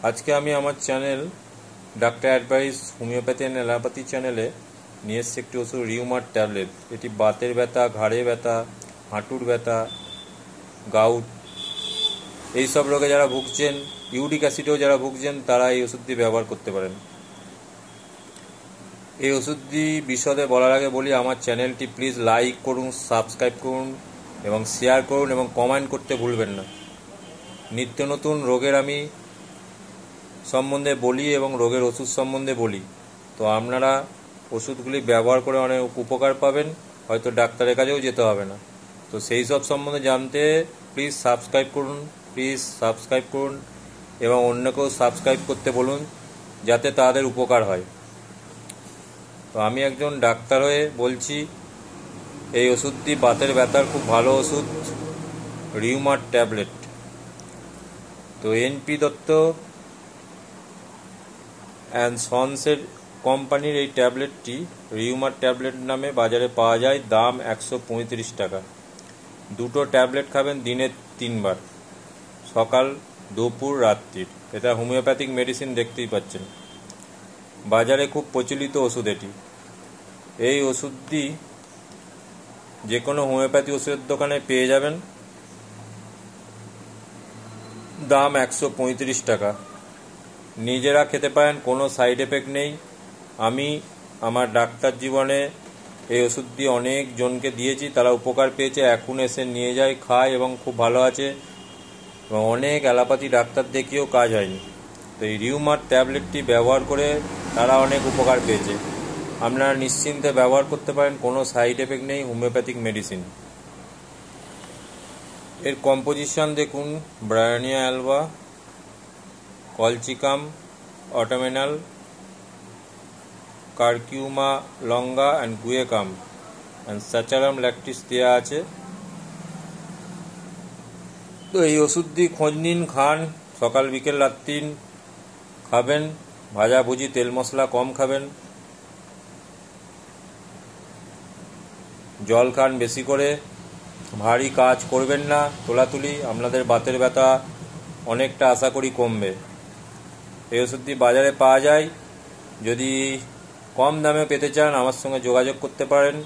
আজকে আমি আমার channel doctor advice homeopathy and allopathy চ্যানেলে নিয়ে এসেছি একটি ওষুধ রিউমার ট্যাবলেট। এটি বাতের ব্যথা, ঘাড়ে ব্যথা, হাঁটুর ব্যথা, গাউট এইসব রোগে যারা ভুগছেন, ইউরিক অ্যাসিডেও যারা ভুগছেন, তারা এই ওষুধটি ব্যবহার করতে পারেন। এই ওষুধটি বিশদে বলার আগে বলি, আমার চ্যানেলটি প্লিজ লাইক করুন, সাবস্ক্রাইব করুন এবং শেয়ার করুন এবং কমেন্ট করতে ভুলবেন না। নিত্য নতুন রোগের আমি সম্বন্ধে বলি এবং রোগের ওষুধ সম্বন্ধে বলি, তো আপনারা ওষুধগুলি ব্যবহার করে অনেক উপকার পাবেন, হয়তো ডাক্তারের কাছেও যেতে হবে না। তো সেই সব সম্বন্ধে জানতে প্লিজ সাবস্ক্রাইব করুন এবং অন্যকেও সাবস্ক্রাইব করতে বলুন, যাতে তাদের উপকার হয়। তো আমি একজন ডাক্তার হয়ে বলছি, এই ওষুধটি বাতের ব্যথার খুব ভালো ওষুধ, রিউমার ট্যাবলেট। তো এনপি দত্ত অ্যান্ড সন্সের কোম্পানির এই ট্যাবলেটটি রিউমার ট্যাবলেট নামে বাজারে পাওয়া যায়। দাম 135 টাকা। দুটো ট্যাবলেট খাবেন দিনে 3 বার, সকাল, দুপুর, রাত্রির। এটা হোমিওপ্যাথিক মেডিসিন, দেখতেই পাচ্ছেন। বাজারে খুব প্রচলিত ওষুধ এটি। এই ওষুধটি যে কোনো হোমিওপ্যাথি ওষুধের দোকানে পেয়ে যাবেন। দাম 135 টাকা। নিজেরা খেতে পারেন, কোনো সাইড এফেক্ট নেই। আমি আমার ডাক্তার জীবনে এই ওষুধটি অনেক জনকে দিয়েছি, তারা উপকার পেয়েছে, এখন এসে নিয়ে যায়, খায় এবং খুব ভালো আছে। এবং অনেক অ্যালোপ্যাথি ডাক্তার দেখিয়েও কাজ হয়নি। তো এই রিউমার ট্যাবলেটটি ব্যবহার করে তারা অনেক উপকার পেয়েছে। আপনারা নিশ্চিন্তে ব্যবহার করতে পারেন, কোনো সাইড এফেক্ট নেই, হোমিওপ্যাথিক মেডিসিন। এর কম্পোজিশন দেখুন: bryonia alba, colchicum, autumnale, curcuma longa and guaiacum and saccharum lactis দেওয়া আছে। তো এই ওষুধটি খোঁজ নিন, খান, সকাল, বিকেল, রাত্রি খাবেন। ভাজাভুজি, তেল মশলা কম খাবেন। জল খান বেশি করে। ভারী কাজ করবেন না, তোলাতুলি। আপনাদের বাতের ব্যথা অনেকটা আশা করি কমবে। এই ওষুধটি বাজারে পাওয়া যায়। যদি কম দামে পেতে চান, আমার সঙ্গে যোগাযোগ করতে পারেন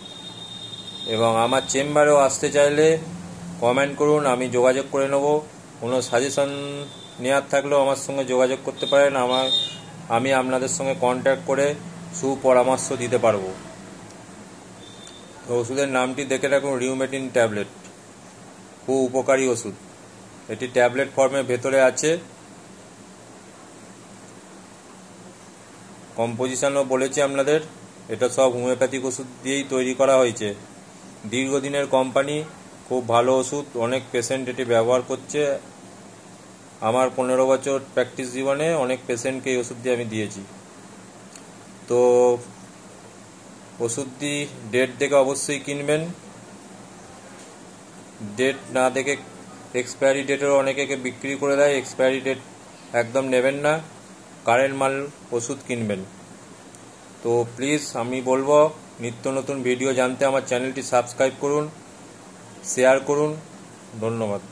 এবং আমার চেম্বারেও আসতে চাইলে কমেন্ট করুন, আমি যোগাযোগ করে নেব। কোনো সাজেশন নেওয়ার থাকলেও আমার সঙ্গে যোগাযোগ করতে পারেন। আমি আপনাদের সঙ্গে কন্ট্যাক্ট করে সুপরামর্শ দিতে পারবো। ওষুধের নামটি দেখে রাখুন, রিউমেটিন ট্যাবলেট। খুব উপকারী ওষুধ। এটি ট্যাবলেট ফর্মে ভেতরে আছে। কম্পোজিশনও বলেছি আপনাদের, এটা সব হোমিওপ্যাথিক ওষুধ দিয়েই তৈরি করা হয়েছে। দীর্ঘদিনের কোম্পানি, খুব ভালো ওষুধ। অনেক পেশেন্ট এটি ব্যবহার করছে। আমার 15 বছর প্র্যাকটিস জীবনে অনেক পেশেন্টকে এই ওষুধ দিয়ে আমি দিয়েছি। তো ওষুধটি ডেট দেখে অবশ্যই কিনবেন। ডেট না দেখে, এক্সপায়ারি ডেটেরও অনেকে বিক্রি করে দেয়, এক্সপায়ারি ডেট একদম নেবেন না। কারেন্ট মাল ওষুধ কিনবেন। তো প্লিজ আমি বলবো, নিত্য নতুন ভিডিও জানতে আমার চ্যানেলটি সাবস্ক্রাইব করুন, শেয়ার করুন। ধন্যবাদ।